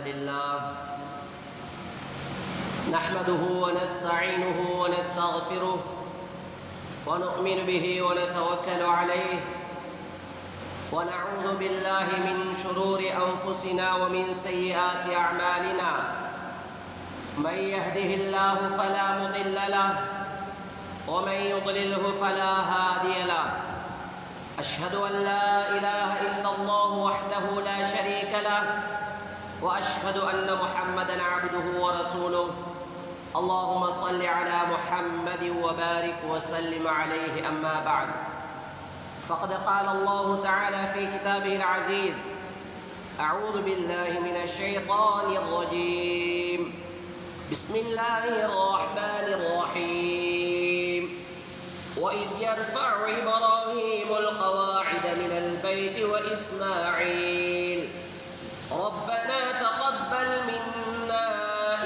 لله نحمده ونستعينه ونستغفره ونؤمن به ونتوكل عليه ونعوذ بالله من شرور أنفسنا ومن سيئات أعمالنا من يهده الله فلا مضل له ومن يضلله فلا هادي له أشهد أن لا إله إلا الله وحده لا شريك له وأشهد أن محمدًا عبده ورسوله اللهم صل على محمد وبارك وسلم عليه أما بعد فقد قال الله تعالى في كتابه العزيز أعوذ بالله من الشيطان الرجيم بسم الله الرحمن الرحيم وإذ يرفع إبراهيم القواعد من البيت وإسماعيل ربنا تقبل منا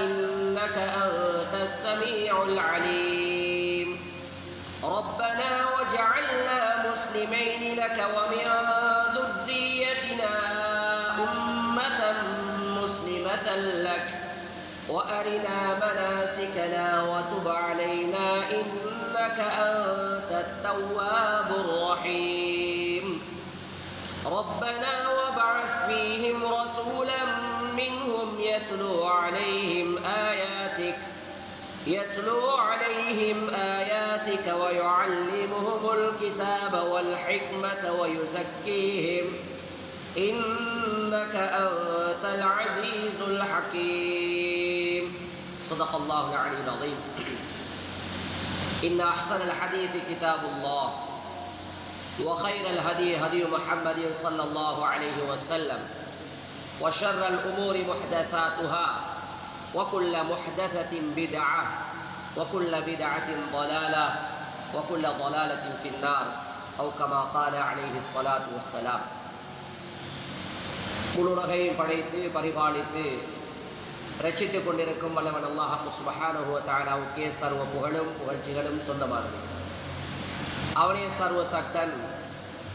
إنك أنت السميع العليم ربنا واجعلنا مسلمين لك ومن ذريتنا أمة مسلمة لك وأرنا مناسكنا وتب علينا إنك أنت التواب الرحيم ربنا وابعث فيهم رسولا منهم يتلو عليهم آياتك ويعلمهم الكتاب والحكمة ويزكيهم إنك أنت العزيز الحكيم صدق الله العلي العظيم إن أحسن الحديث كتاب الله وخير الهدي هدي محمد صلى الله عليه وسلم وشر الأمور محدثاتها وكل محدثة بدعة وكل بدعة ضلالة وكل ضلالة في النار أو كما قال عليه الصلاة والسلام முழுலகையும் படைத்து பரிபாலித்து ரட்சித்துக் கொண்டிருக்கும் வல்லவன் அல்லாஹ் சுப்ஹானஹு வ தஆலாவுக்கே சர்வ புகழும் புகழ்ச்சிகளும் சொந்தமானது. அவனே சர்வ சக்தன்,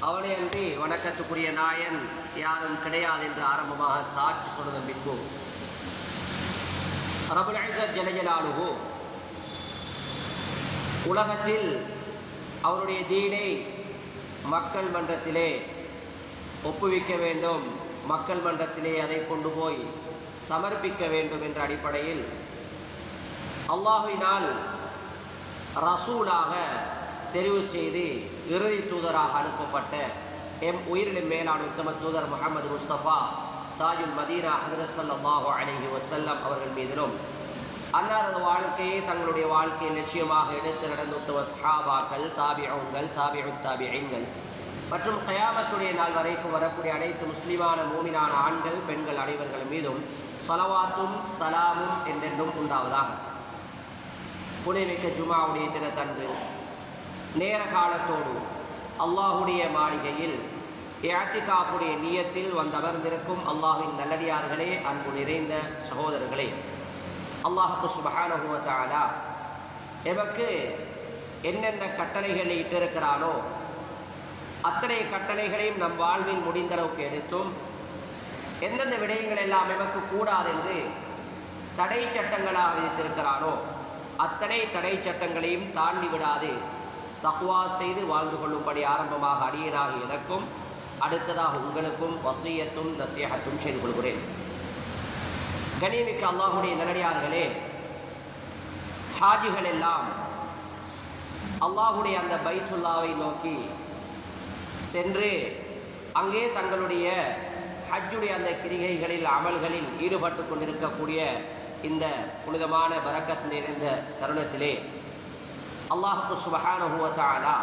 அவனே அன்றி வணக்கத்துக்குரிய நாயன் யாரும் கிடையாது என்று ஆரம்பமாக சாட்சி சொன்னதன் பின்பு ரப்புல் இஸ்ஸத் ஜல்ல ஜலாலுஹு உலகத்தில் அவருடைய தீனை மக்கள் மன்றத்திலே ஒப்புவிக்க வேண்டும், மக்கள் மன்றத்திலே அதை கொண்டு போய் சமர்ப்பிக்க வேண்டும் என்ற அடிப்படையில் அல்லாஹ்வினால் ரசூலாக தெரிவு செய்து இறுதி தூதராக அனுப்பப்பட்ட உயிரினும் மேலான உத்தம தூதர் முஹம்மது முஸ்தபா தாஜுல் மதீனா ஹஜ்ரத் ஸல்லல்லாஹு அலைஹி வஸல்லம் அவர்கள் மீதிலும் அன்னாரது வாழ்க்கையை தங்களுடைய வாழ்க்கையை லட்சியமாக எடுத்து நடந்த உத்தம சஹாபாக்கள், தாபிஊன்கள், தாபிஉத் தாபிஈன்கள் மற்றும் கயாமத்துடைய நாள் வரைக்கும் வரக்கூடிய அனைத்து முஸ்லிமான மூமினான ஆண்கள் பெண்கள் அனைவர்கள் மீதும் ஸலவாத்தும் சலாமும் என்றென்றும் உண்டாவதாக. புனிதமிக்க ஜுமாவுடைய தினத்தன்று நேர காலத்தோடு அல்லாஹுடைய மாளிகையில் இஅ்திகாஃபுடைய நியத்தில் வந்தமர்ந்திருக்கும் அல்லாஹ்வின் நல்லடியார்களே, அன்பு நிறைந்த சகோதரர்களே, அல்லாஹ் சுப்ஹானஹு வ தஆலா எமக்கு என்னென்ன கட்டளைகளை இட்டிருக்கிறானோ அத்தனை கட்டளைகளையும் நம் வாழ்வில் முடிந்தளவுக்கு எடுத்தும் எந்தெந்த விடயங்கள் எல்லாம் எமக்கு கூடாதென்று தடை சட்டங்களாக விதித்திருக்கிறானோ அத்தனை தடை சட்டங்களையும் தாண்டி விடாது தக்வா செய்து வாழ்ந்து கொள்ளும்படி ஆரம்பமாக அடியனாக எனக்கும் அடுத்ததாக உங்களுக்கும் வசியத்தும் நசீஹத்தும் செய்து கொள்கிறேன். கண்ணியமிக்க அல்லாஹுடைய நல்லடியார்களே, ஹாஜிகள் எல்லாம் அல்லாஹுடைய அந்த பைத்துல்லாவை நோக்கி சென்று அங்கே தங்களுடைய ஹஜ்ஜுடைய அந்த கிரிகைகளில் அமல்களில் ஈடுபட்டு கொண்டிருக்கக்கூடிய இந்த புனிதமான பரக்கத் நிறைந்த தருணத்திலே அல்லாஹ் சுப்ஹானஹு வ தஆலா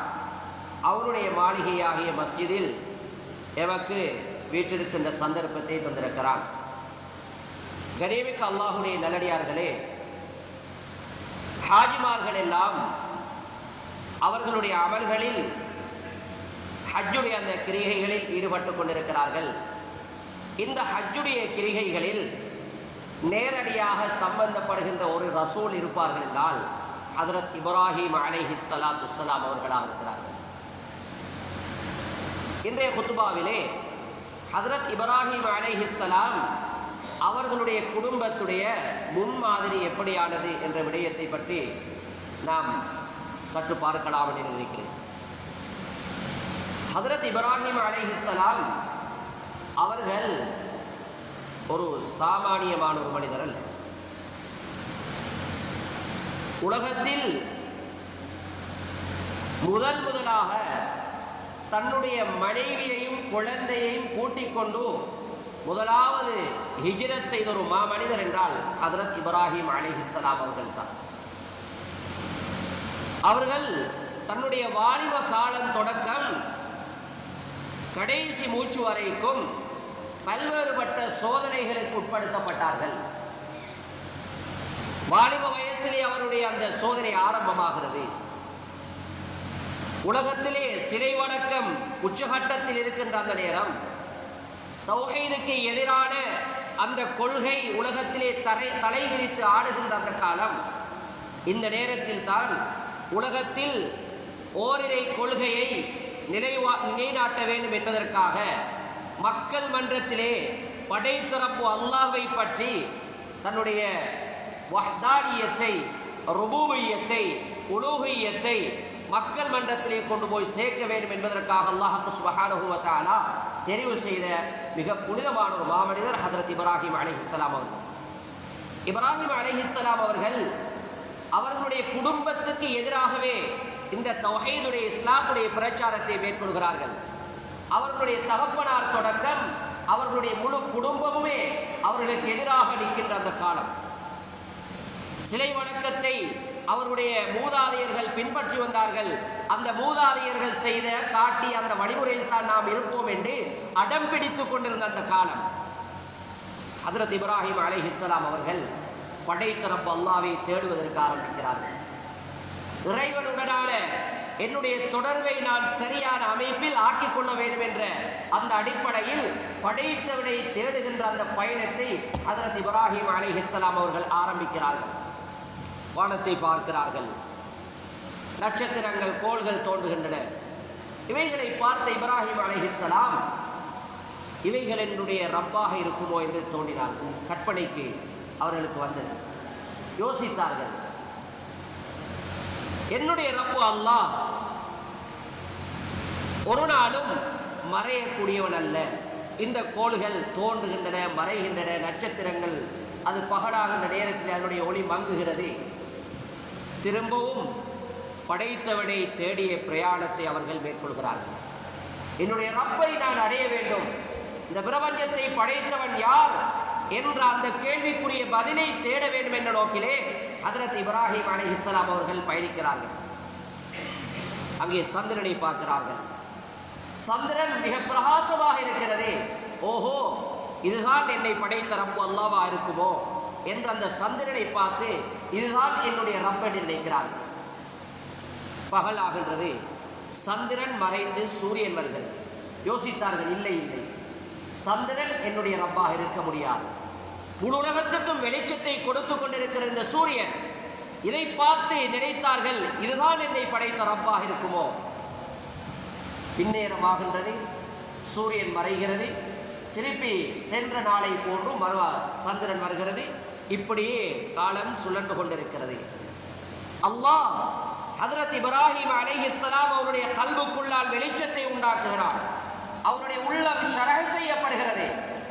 அவருடைய மாளிகையாகிய மஸ்ஜிதில் எமக்கு வீற்றிருக்கின்ற சந்தர்ப்பத்தை தந்திருக்கிறான். கண்ணியமிக்க அல்லாஹுடைய நல்லடியார்களே, ஹாஜிமார்கள் எல்லாம் அவர்களுடைய அமல்களில் ஹஜ்ஜுடைய அந்த கிரிகைகளில் ஈடுபட்டு கொண்டிருக்கிறார்கள். இந்த ஹஜ்ஜுடைய கிரிகைகளில் நேரடியாக சம்பந்தப்படுகின்ற ஒரு ரசூல் இருப்பார்கள் என்றால் ஹஜ்ரத் இப்ராஹிம் அலைஹிஸ்ஸலாத்து வஸ்ஸலாம் அவர்களாக இருக்கிறார்கள். இன்றைய குத்துபாவிலே ஹஜ்ரத் இப்ராஹிம் அலைஹிஸ்ஸலாம் அவர்களுடைய குடும்பத்துடைய முன்மாதிரி எப்படியானது என்ற விடயத்தை பற்றி நாம் சற்று பார்க்கலாம் என்று நினைக்கிறேன். ஹதரத் இப்ராஹிம் அலைஹிஸ்ஸலாம் அவர்கள் ஒரு சாமானியமான ஒரு மனிதர் அல்ல. உலகத்தில் முதலாக தன்னுடைய மனைவியையும் குழந்தையையும் கூட்டிக் கொண்டு முதலாவது ஹிஜ்ரத் செய்த ஒரு மாமனிதர் என்றால் ஹதரத் இப்ராஹிம் அலைஹிஸ்ஸலாம் அவர்கள் தான். அவர்கள் தன்னுடைய வாலிப காலம் தொடக்கம் கடைசி மூச்சு வரைக்கும் பல்வேறுபட்ட சோதனைகளுக்கு உட்படுத்தப்பட்டார்கள். வாலிப வயசிலே அவருடைய அந்த சோதனை ஆரம்பமாகிறது. உலகத்திலே சிலை வணக்கம் உச்சகட்டத்தில் இருக்கின்ற அந்த நேரம், தௌஹீதுக்கு எதிரான அந்த கொள்கை உலகத்திலே தலை விரித்து ஆடுகின்ற அந்த காலம். இந்த நேரத்தில் தான் உலகத்தில் ஓரிரை கொள்கையை நிலைநாட்ட வேண்டும் என்பதற்காக மக்கள் மன்றத்திலே படைத்தரப்பு அல்லாஹ்வை பற்றி தன்னுடைய வஹ்தானியத்தை, ருபூபியத்தை, உலூஹியத்தை மக்கள் மன்றத்திலே கொண்டு போய் சேர்க்க வேண்டும் என்பதற்காக அல்லாஹ் சுப்ஹானஹு வ தஆலா தெரிவு செய்த மிக புனிதமான ஒரு மாமனிதர் ஹதரத் இப்ராஹிம் அலைஹிஸ்ஸலாம் அவர்கள். இப்ராஹிம் அலைஹிஸ்ஸலாம் அவர்கள் அவர்களுடைய குடும்பத்துக்கு எதிராகவே இந்த தௌஹீதுடைய இஸ்லாமுடைய பிரச்சாரத்தை மேற்கொள்கிறார்கள். அவர்களுடைய தகப்பனார் தொடக்கம் அவர்களுடைய முழு குடும்பமுமே அவர்களுக்கு எதிராக நிற்கின்ற அந்த காலம். சிலை வணக்கத்தை அவருடைய மூதாதையர்கள் பின்பற்றி வந்தார்கள். அந்த மூதாதையர்கள் செய்த காட்டி அந்த வழிமுறையில் தான் நாம் இருப்போம் என்று அடம் பிடித்துக் கொண்டிருந்த அந்த காலம். ஹதரத் இப்ராஹிம் அலைஹிஸ்ஸலாம் அவர்கள் படைத்த ரப் அல்லாஹ்வை தேடுவதற்கு ஆரம்பிக்கிறார்கள். இறைவனுடனான என்னுடைய தொடர்பை நான் சரியான அமைப்பில் ஆக்கிக் கொள்ள வேண்டும் என்ற அந்த அடிப்படையில் படைத்தவனை தேடுகின்ற அந்த பயணத்தை ஹதரத் இப்ராஹிம் அலைஹிஸ்ஸலாம் அவர்கள் ஆரம்பிக்கிறார்கள். வானத்தை பார்க்கிறார்கள், நட்சத்திரங்கள் கோள்கள் தோன்றுகின்றன. இவைகளை பார்த்த இப்ராஹிம் அலைஹிஸ்ஸலாம் இவைகள் என்னுடைய ரப்பாக இருக்குமோ என்று தோன்றினார்கள். கற்பனைக்கு அவர்களுக்கு வந்தது. யோசித்தார்கள், என்னுடைய ரப்பு அல்லாஹ் ஒரு நாளும் மறையக்கூடியவன் அல்ல. இந்த கோள்கள் தோன்றுகின்றன, மறைகின்றன, நட்சத்திரங்கள் அது பகலாகின்ற நேரத்தில் அதனுடைய ஒளி மங்குகிறது. திரும்பவும் படைத்தவனை தேடிய பிரயாணத்தை அவர்கள் மேற்கொள்கிறார்கள். என்னுடைய ரப்பை நான் அடைய வேண்டும், இந்த பிரபஞ்சத்தை படைத்தவன் யார் என்ற அந்த கேள்விக்குரிய பதிலை தேட வேண்டும் என்ற நோக்கிலே ஹதரத் இப்ராஹிம் அலைஹிஸ்ஸலாம் அவர்கள் பயணிக்கிறார்கள். அங்கே சந்திரனை பார்க்கிறார்கள். சந்திரன் மிக பிரகாசமாக இருக்கிறதே. ஓஹோ, இதுதான் என்னை படைத்த ரப்பு அல்லாஹ்வா இருக்குமோ என்ற அந்த சந்திரனை பார்த்து இதுதான் என்னுடைய ரப் என்று நினைக்கிறார்கள். பகல் ஆகின்றது, சந்திரன் மறைந்து சூரியன் வருகிறது. யோசித்தார்கள், இல்லை இல்லை, சந்திரன் என்னுடைய ரப்பாக இருக்க முடியாது. முழு உலகத்துக்கும் வெளிச்சத்தை கொடுத்து கொண்டிருக்கிற இந்த சூரியன், இதை பார்த்து நினைத்தார்கள் இதுதான் என்னை படைத்த ரப்பாக இருக்குமோ. பின்னேரமாகின்றது, சூரியன் மறைகிறது, திருப்பி சென்ற நாளை போன்று சந்திரன் வருகிறது. இப்படியே காலம் சுழன்று கொண்டிருக்கிறது. அல்லாஹ் ஹதரத் இப்ராஹிம் அலைஹிஸ்ஸலாம் அவருடைய கல்புக்குள்ளால் வெளிச்சத்தை உண்டாக்குகிறார். அவருடைய உள்ளம் ஷரஹ் செய்யப்படுகிறது,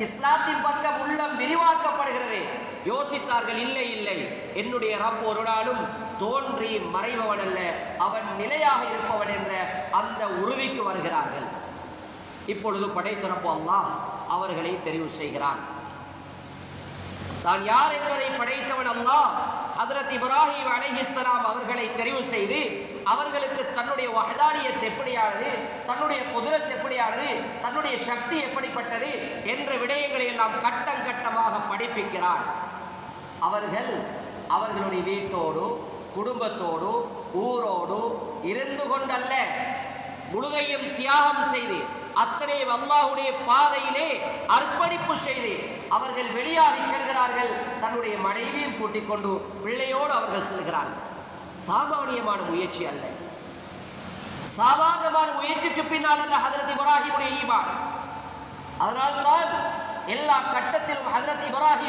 இஸ்லாத்தின் பக்கம் உள்ளம் விரிவாக்கப்படுகிறது. யோசித்தார்கள், இல்லை இல்லை, என்னுடைய ரப் ஒரு நாளும் தோன்றி மறைபவன் அல்ல, அவன் நிலையாக இருப்பவன் என்ற அந்த உறுதிக்கு வருகிறார்கள். இப்பொழுது படைத்தரப்பு அல்லாஹ் அவர்களை தெரிவு செய்கிறான். தான் யார் என்பதை படைத்தவன் அல்லாஹ் ஹதரத் இப்ராஹிம் அலைஹிஸ்ஸலாம் அவர்களை தெரிவு செய்து அவர்களுக்கு தன்னுடைய வஹதானியத் எப்படியானது, தன்னுடைய குதிரத் எப்படியானது, தன்னுடைய சக்தி எப்படிப்பட்டது என்ற விடயங்களை எல்லாம் கட்டம் கட்டமாக படிப்பிக்கிறான். அவர்கள் அவர்களுடைய வீட்டோடு, குடும்பத்தோடு, ஊரோடு இருந்து கொண்டல்ல, முழுதையும் தியாகம் செய்து அத்தனை அல்லாஹ்வுடைய பாதையிலே அர்ப்பணிப்பு செய்து அவர்கள் வெளியாகி செல்கிறார்கள். தன்னுடைய மனைவியும் கூட்டிக் கொண்டு பிள்ளையோடு அவர்கள் செல்கிறார்கள். சாமானியமான முயற்சி அல்ல, சாதாரணமான முயற்சிக்கு பின்னால் அல்ல ஹதரத் இப்ராஹிமுடைய ஈமான். அதனால்தான் எல்லா கட்டத்திலும் ஹதரத் இப்ராஹிம்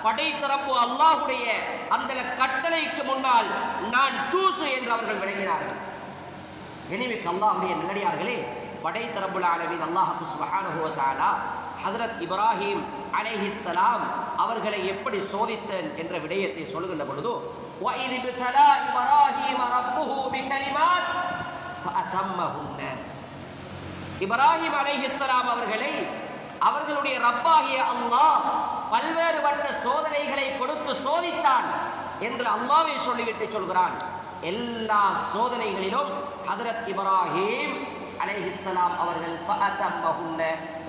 படைத்தரப்பு அல்லாஹுடைய அந்த கட்டளைக்கு முன்னால் நான் தூசு என்று அவர்கள் விளங்கினார்கள். எனவே அல்லாஹுடைய நல்லடியார்களே, படைத்தரப்புல் ஆலமீன் அல்லாஹ் சுப்ஹானஹு வ தஆலா ஹஜ்ரத் இப்ராஹிம் அலைஹிஸ்ஸலாம் அவர்களை எப்படி சோதித்தன் என்ற விடயத்தை சொல்கின்ற பொழுது, وَإِذِ ابْتَلَى إِبْرَاهِيمَ رَبُّهُ بِكَلِمَاتٍ فَأَتَمَّهُنَّ. இப்ராஹிம் அலைஹிஸ்ஸலாம் அவர்களை அவர்களுடைய ரப்பாகிய அல்லாஹ் பல்வேறுபட்ட சோதனைகளை கொடுத்து சோதித்தான் என்று அல்லாஹ்வே சொல்லிவிட்டு சொல்கிறான். எல்லா சோதனைகளிலும் ஹஜ்ரத் இப்ராஹிம் அலைஹிஸ்ஸலாம் அவர்கள் ஃபஅதம்மஹுன்ன,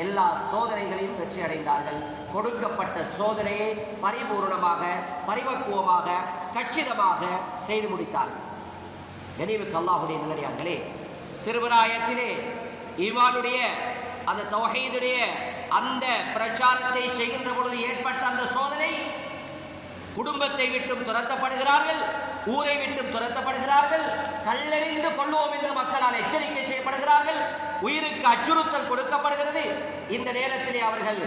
எல்லா சோதனைகளையும் வெற்றி அடைந்தார்கள். கொடுக்கப்பட்ட சோதனையை பரிபூர்ணமாக, பரிபக்குவமாக, கச்சிதமாக செய்து முடித்தார்கள். கனிவுக்கு அல்லாஹுடைய நல்லடியார்களே, சிறுபிராயத்திலே ஈமானுடைய அந்த தௌஹீதுடைய அந்த பிரச்சாரத்தை செய்கின்ற பொழுது ஏற்பட்ட அந்த சோதனை, குடும்பத்தை விட்டும் துரத்தப்படுகிறார்கள், ஊரை விட்டும் துரத்தப்படுகிறார்கள், கல்லெறிந்து கொள்வோம் என்று மக்களால் எச்சரிக்கை செய்யப்படுகிறார்கள், உயிருக்கு அச்சுறுத்தல் கொடுக்கப்படுகிறது. இந்த நேரத்திலே அவர்கள்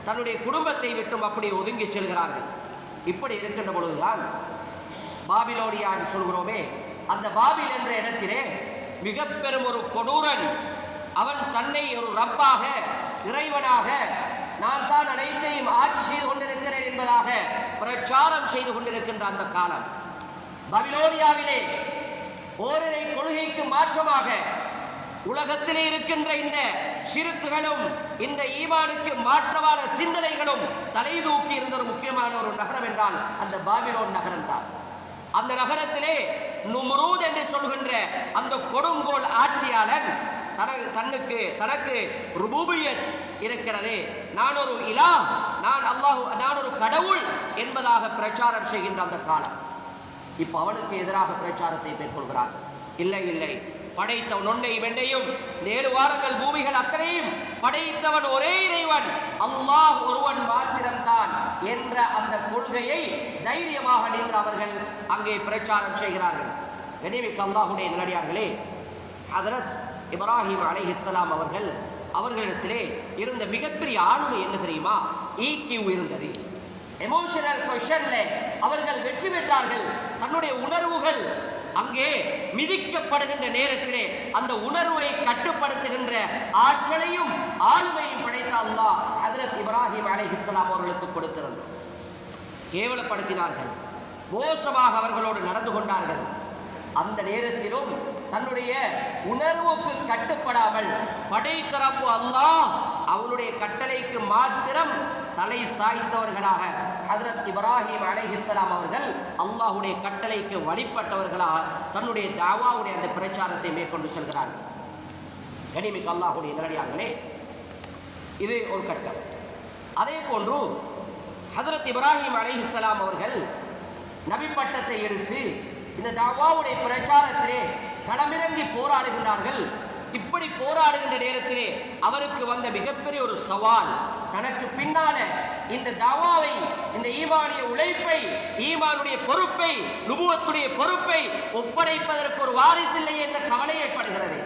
தன்னுடைய குடும்பத்தை விட்டும் அப்படி ஒதுங்கி செல்கிறார்கள். இப்படி இருக்கின்ற பொழுதுதான் பாபிலோனியான் சொல்கிறோமே, அந்த பாபில் என்ற இடத்திலே மிக பெரும் ஒரு கொடூரன், அவன் தன்னை ஒரு ரப்பாக, இறைவனாக, நான் தான் அனைத்தையும் ஆட்சி செய்து கொண்டிருக்கிறேன் என்பதாக பிரச்சாரம் செய்து கொண்டிருக்கின்ற அந்த காலம், பாபிலோனியாவிலே ஓரிரை கொள்கைக்கு மாற்றமாக உலகத்திலே இருக்கின்ற இந்த ஷிர்க்குகளும் இந்த ஈமானுக்கு மாற்றமான சிந்தனைகளும் தலை தூக்கி இருந்த ஒரு முக்கியமான ஒரு நகரம் என்றால் அந்த பாபிலோன் நகரம் தான். அந்த நகரத்திலே நும்ரூத் என்று சொல்கின்ற அந்த கொடுங்கோல் ஆட்சியாளன் தனக்கு ருபூபியத் இருக்கிறது, நான் ஒரு இலாஹ், நான் அல்லாஹ், நான் ஒரு கடவுள் என்பதாக பிரச்சாரம் செய்கின்ற அந்த காலம். இப்ப அவனுக்கு எதிராக பிரச்சாரத்தை மேற்கொள்கிறார். இல்லை இல்லை, படைத்தவன் ஒன்னை வெண்ணையும் 7 வாரங்கள் பூமிகள் அத்தனையும் படைத்தவன் ஒரே இறைவன், அல்லாஹ் ஒருவன் மாத்திரம்தான் என்ற அந்த கொள்கையை தைரியமாக நின்று அவர்கள் அங்கே பிரச்சாரம் செய்கிறார்கள். கனிமிக்க அல்லாஹுடைய நல்லடியார்களே, ஹஜ்ரத் இப்ராஹிம் அலைஹிஸ்ஸலாம் அவர்களிடத்திலே இருந்த மிகப்பெரிய ஆளுமை என்ன தெரியுமா? ஈக்யூ இருந்தது. எமோஷனல் கொஷன்ல அவர்கள் வெற்றி பெற்றார்கள். தன்னுடைய உணர்வுகள் அங்கே மிதிக்கப்படுகின்ற நேரத்திலே அந்த உணர்வை கட்டுப்படுத்துகின்ற ஆற்றலையும் ஆளுமையும் படைத்த அல்லாஹ் ஹஜ்ரத் இப்ராஹிம் அலைஹிஸ்ஸலாம் அவர்களுக்கு கொடுத்திருந்தார். கேவலப்படுத்தினார்கள், மோசமாக அவர்களோடு நடந்து கொண்டார்கள். அந்த நேரத்திலும் தன்னுடைய உணர்வுக்கு கட்டுப்படாமல் படைத்தரப்பு அல்லாஹ் அவனுடைய கட்டளைக்கு மாத்திரம் தலை சாய்த்தவர்களாக ஹஜ்ரத் இப்ராஹிம் அலைஹிஸ்ஸலாம் அவர்கள் அல்லாஹுடைய கட்டளைக்கு வழிபட்டவர்களாக தன்னுடைய தாவாவுடைய அந்த பிரச்சாரத்தை மேற்கொண்டு செல்கிறார்கள். கனிமிக்க அல்லாஹுடைய நல்லடியார்களே, இது ஒரு கட்டம். அதே போன்று ஹஜ்ரத் இப்ராஹிம் அலைஹிஸ்ஸலாம் அவர்கள் நபி பட்டத்தை எடுத்து இந்த தாவாவுடைய பிரச்சாரத்திலே களமிறங்கி போராடுகின்றார்கள். இப்படி போராடுகின்ற நேரத்திலே அவருக்கு வந்த மிகப்பெரிய ஒரு சவால், தனக்கு பின்னால இந்த தாவாவை, இந்த ஈமானிய உழைப்பை, ஈமானுடைய பொறுப்பை, நுபுவத்துடைய பொறுப்பை ஒப்படைப்பதற்கு ஒரு வாரிசில்லை என்ற கவலை ஏற்படுகிறது.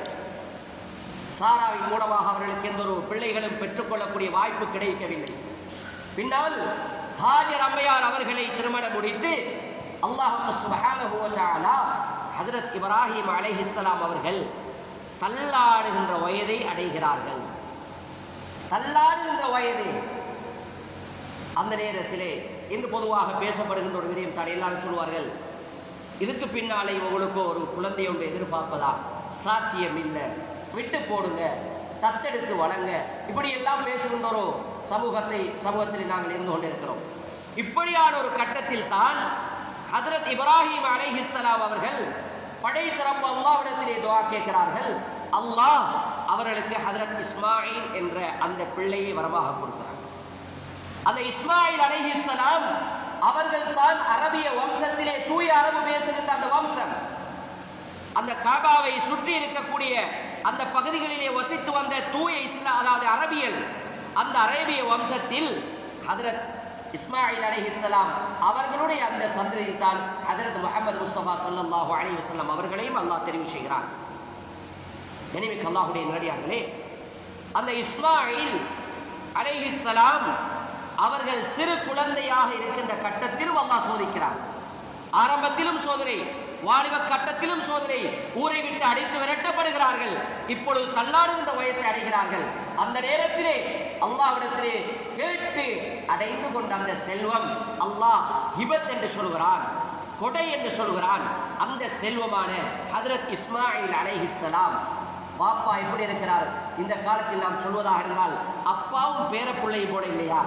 சாராவின் மூலமாக அவர்களுக்கு எந்த ஒரு பிள்ளைகளும் பெற்றுக்கொள்ளக்கூடிய வாய்ப்பு கிடைக்கவில்லை. பின்னால் ஹாஜர் அம்மையார் அவர்களை திருமணம் முடித்து அல்லாஹ் சுப்ஹானஹு வ தஆலா ஹஜ்ரத் இப்ராஹிம் அலைஹிஸ்ஸலாம் அவர்கள் தள்ளாடுகின்ற வயதை அடைகிறார்கள். தள்ளாடுகின்ற வயது, அந்த நேரத்திலே இன்று பொதுவாக பேசப்படுகின்ற ஒரு விடயம் தான். எல்லாரும் சொல்வார்கள், இதுக்கு பின்னாலே உங்களுக்கு ஒரு குழந்தை ஒன்று எதிர்பார்ப்பதா? சாத்தியம் இல்லை, விட்டு போடுங்க, தத்தெடுத்து வளங்க, இப்படி எல்லாம் பேசுகின்ற ஒரு சமூகத்தில் நாங்கள் இருந்து கொண்டிருக்கிறோம். இப்படியான ஒரு கட்டத்தில் தான் ஹஜ்ரத் இப்ராஹிம் அலைஹிஸ்ஸலாம் அவர்கள் படைத்தரப்பு அல்லாஹ்விடத்திலே துஆ கேட்கிறார்கள். அல்லாஹ் அவர்களுக்கு ஹஜ்ரத் இஸ்மாயில் என்ற அந்த பிள்ளையை வரமாக கொடுக்கிறார். அந்த இஸ்மாயில் அலைஹிஸ்ஸலாம் அவர்கள் தான் அரபிய வம்சத்திலே தூய அரபு பேசுகின்ற அந்த வம்சம். அந்த காபாவை சுற்றி இருக்கக்கூடிய அந்த பகுதிகளிலே வசித்து வந்த தூய இஸ்லாம், அதாவது அரபியல், அந்த அரேபிய வம்சத்தில் ஹஜ்ரத் இஸ்மாயில் அலைஹிஸ்ஸலாம் அவர்களுடைய அந்த சந்ததியில் தான் ஹஜ்ரத் முஹம்மது முஸ்தபா ஸல்லல்லாஹு அலைஹி வஸல்லம் அவர்களையும் அல்லாஹ் தெரிவு செய்கிறார். கனிமிக்க அல்லாஹ்வுடைய நல்லடியார்களே, அந்த இஸ்மாயில் அலைஹிஸ்ஸலாம் அவர்கள் சிறு குழந்தையாக இருக்கின்ற கட்டத்திலும் அல்லாஹ் சோதிக்கிறார். ஆரம்பத்திலும் சோதனை, வாலிப கட்டத்திலும் சோதனை, ஊரை விட்டு அடித்து விரட்டப்படுகிறார்கள். இப்பொழுது தள்ளாடுகின்ற வயசை அடைகிறார்கள். அந்த நேரத்திலே அல்லாஹ்விடத்திலே கேட்டு அடைந்து கொண்ட அந்த செல்வம் அல்லாஹ் ஹிபத் என்று சொல்கிறான், கொடை என்று சொல்கிறான். அந்த செல்வமான ஹஜ்ரத் இஸ்மாயில் அலைஹிஸ்ஸலாம் பாப்பா எப்படி இருக்கிறார்? இந்த காலத்தில் நாம் சொல்வதாக இருந்தால் அப்பாவும் பேரப்பிள்ளையும் போல இல்லையா?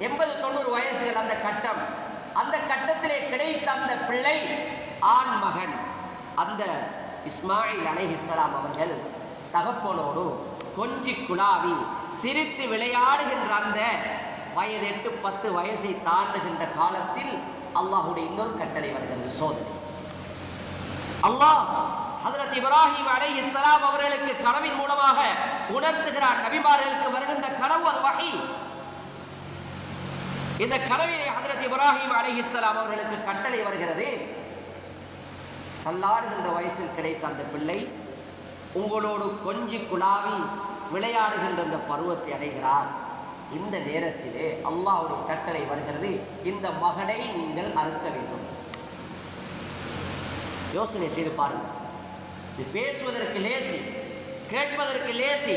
80-90 வயசுகள் அந்த கட்டம். அந்த கட்டத்திலே கிடைத்த அந்த பிள்ளை ஆண் மகன். அந்த இஸ்மாயில் அலைஹிஸ்ஸலாம் அவர்கள் தகப்பனோடு கொஞ்சி குழாவி சிரித்து விளையாடுகின்ற அந்த வயது 8-10 வயசை தாண்டுகின்ற காலத்தில் அல்லாஹுடைய இன்னொரு கட்டளை வருகிறது, சோதனை. அல்லாஹ் ஹஜ்ரத் இப்ராஹிம் அலைஹிஸ்ஸலாம் அவர்களுக்கு கனவின் மூலமாக உணர்த்துகிறார். நபிமார்களுக்கு வருகின்ற கனவு அது வஹி. இந்த கனவிலே ஹஜ்ரத் இப்ராஹிம் அலைஹிஸ்ஸலாம் அவர்களுக்கு கட்டளை வருகிறது, தள்ளாடுகின்ற வயசில் கிடைத்த அந்த பிள்ளை உங்களோடு கொஞ்சி குழாவி விளையாடுகின்ற அந்த பருவத்தை அடைகிறார். இந்த நேரத்திலே அல்லாஹ்வுடைய கட்டளை வருகிறது, இந்த மகனை நீங்கள் அறுக்க வேண்டும். யோசனை செய்து பாருங்கள். இது பேசுவதற்கு லேசி, கேட்பதற்கு லேசி.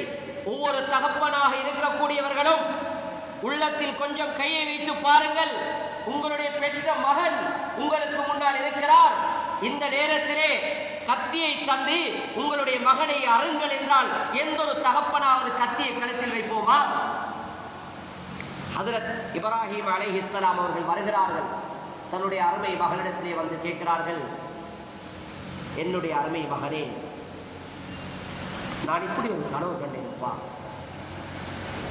ஒவ்வொரு தகப்பனாக இருக்கக்கூடியவர்களும் உள்ளத்தில் கொஞ்சம் கையை வைத்து பாருங்கள். உங்களுடைய பெற்ற மகன் உங்களுக்கு முன்னால் இருக்கிறார். இந்த நேரத்திலே கத்தியை தந்து உங்களுடைய மகனை அருங்கள் என்றால் எந்த ஒரு தகப்பனாவது கத்தியை கழுத்தில் வைப்போமா? ஹஜ்ரத் இப்ராஹிம் அலைஹிஸ்ஸலாம் அவர்கள் வருகிறார்கள். தன்னுடைய அருமை மகனிடத்திலே வந்து கேட்கிறார்கள், என்னுடைய அருமை மகனே, நான் இப்படி ஒரு கனவு கண்டேன்ப்பா.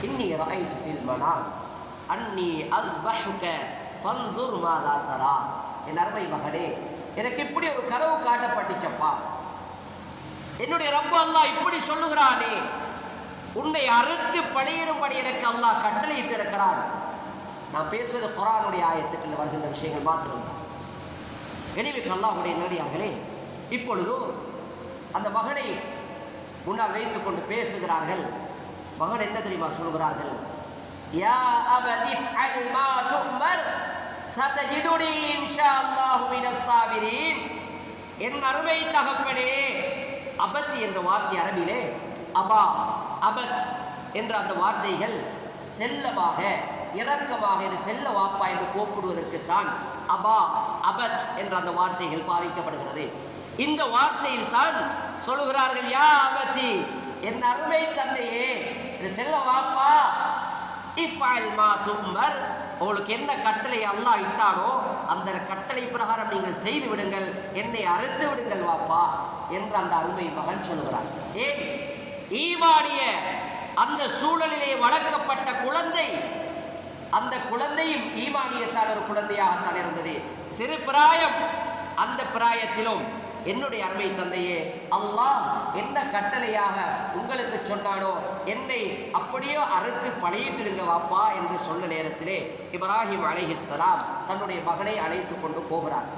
இன்னி ரஅய்து ஃபில் மனாம் அன்னி அஸ்பஹுக ஃபன்சுர் மாதா தரா. என் அருமை மகனே, எனக்கு இப்படி ஒரு கனவு காட்டப்பட்டுச்சப்பா. என்னுடைய ரப்பு அல்லாஹ் இப்படி சொல்லுகிறானே, உன்னை அறுத்து பணியிடும்படி எனக்கு அல்லாஹ் கட்டளையிட்டு இருக்கிறான். நான் பேசுவது குர்ஆனுடைய ஆயத்துக்களில் வருகின்ற விஷயங்கள் மாத்திரம்தான். எனவே அல்லாஹ்வுடைய நல்லடியார்களே, இப்பொழுது அந்த மகனை முன்னால் வைத்துக் கொண்டு பேசுகிறார்கள். மகன் என்ன தெரியுமா சொல்கிறார்கள்? யா அபதி ஃஅல் மா துமர் சதஜிதுனி இன்ஷாஅல்லாஹு மினஸ் சாபிரீன். என் அருமை தகப்பனே, அபத் என்ற வார்த்தை அரபிலே அபா, அபத் என்ற அந்த வார்த்தைகள் செல்லமாக, இரக்கமாக என்று செல்ல வாப்பா என்று கூப்பிடுவதற்குத்தான் அபா, அபத் என்ற அந்த வார்த்தைகள் பாவிக்கப்படுகிறது. இந்த வார்த்தையில் தான் சொல்லுகிறார்கள், யா அபதி, என் அருமை தந்தையே, செல்ல வாப்பா, இஃப்அல் மா துமர், உங்களுக்கு என்ன கட்டளை அல்லாஹ் இட்டானோ அந்த கட்டளை பிரகாரம் நீங்கள் செய்து விடுங்கள், என்னை அறுத்து விடுங்கள் வாப்பா என்று அந்த அருமை மகன் சொல்லுகிறார். ஏன்? ஈமானிய அந்த சூழலிலே வளர்க்கப்பட்ட குழந்தை, அந்த குழந்தையும் ஈமானியத்தான ஒரு குழந்தையாகத்தான் இருந்தது. சிறு பிராயம். அந்த பிராயத்திலும் என்னுடைய அருமை தந்தையே, அல்லாஹ் என்ன கட்டளையாக உங்களுக்கு சொன்னானோ என்னை அப்படியே அறுத்து பணியிட்டுடுங்க வாப்பா என்று சொன்ன நேரத்திலே இப்ராஹிம் அலைஹிஸ்ஸலாம் தன்னுடைய மகனை அழைத்து கொண்டு போகிறார்.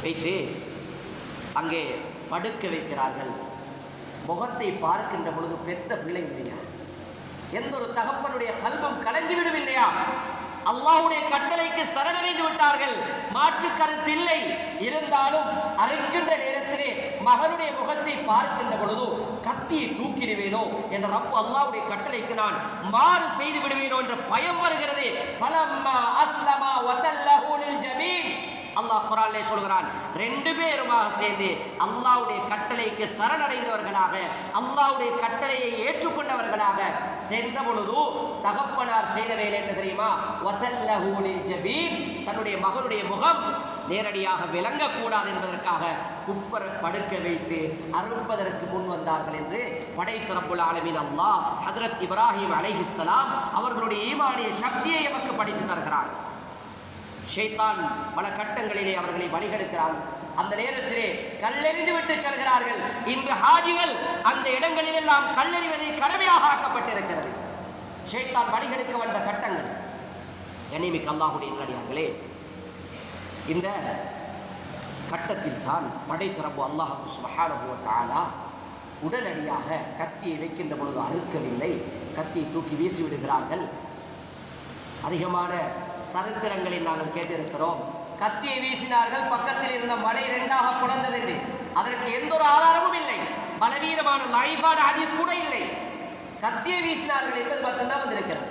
வைத்து அங்கே படுக்க வைக்கிறார்கள். முகத்தை பார்க்கின்ற பொழுது பெத்த பிள்ளை இல்லையா? எந்த ஒரு தகப்பனுடைய கல்பம் கலங்கிவிடும் இல்லையா? அல்லாஹ்வுடைய கட்டளைக்கு சரணடைந்து விட்டார்கள், மாற்று கருத்து இல்லை. இருந்தாலும் அறுக்கின்ற நேரத்திலே மகனுடைய முகத்தை பார்க்கின்ற பொழுது கத்தியை தூக்கிடுவேனோ என்ற ரப்பு அல்லாஹ்வுடைய கட்டளைக்கு நான் மாறு செய்து விடுவேனோ என்ற பயம் வருகிறது. ஃபலம்மா அஸ்லமா வதல்லஹு லில் ஜபீன். அல்லாஹ் குர்ஆனிலே சொல்கிறான், ரெண்டு பேருமாக சேர்ந்து அல்லாஹ்வுடைய கட்டளைக்கு சரணடைந்தவர்களாக, அல்லாஹ்வுடைய கட்டளையை ஏற்றுக்கொண்டவர்களாக சென்ற பொழுது தகப்பனார் செய்த வேலை என்ன தெரியுமா? வதல்லஹு லில் ஜபீன். தன்னுடைய மகனுடைய முகம் நேரடியாக விளங்கக்கூடாது என்பதற்காக குப்பர படுக்க வைத்து அறுப்பதற்கு முன் வந்தார்கள் என்று படைத்த ரப்புல் ஆலமீன் அல்லாஹ் ஹஜ்ரத் இப்ராஹிம் அலைஹிஸ்ஸலாம் அவர்களுடைய ஈமானிய சக்தியை நமக்கு படித்து தருகிறார். ஷைத்தான் பல கட்டங்களிலே அவர்களை வழிகெடுக்கிறான். அந்த நேரத்திலே கல்லெறிந்து விட்டு செல்கிறார்கள். இன்று ஹாஜிகள் அந்த இடங்களிலெல்லாம் கல்லெறிவதை கடமையாக ஆக்கப்பட்டிருக்கிறது. ஷைத்தான் வழிகெடுக்க வந்த கட்டங்கள். கண்ணியமிக்க அல்லாஹ்வுடைய நல்லடியார்களே, இந்த கட்டத்தில் தான் படைத்த ரப்பு அல்லாஹ் சுப்ஹானஹு வ தஆலா உடனடியாக கத்தியை வைக்கின்ற பொழுது அறுக்கவில்லை, கத்தியை தூக்கி வீசி விடுகிறார்கள். அதிகமான சரித்திரங்களில் நாங்கள் கேட்டிருக்கிறோம். கத்தியை வீசினார்கள், பக்கத்தில் இருந்த மலை இரண்டாக பிளந்தது. அதற்கு எந்த ஒரு ஆதாரமும் இல்லை, பலவீனமான லைஃபான ஹதீஸ் கூட இல்லை. கத்தியை வீசினார்கள் என்பது மட்டும்தான் வந்திருக்கிறது.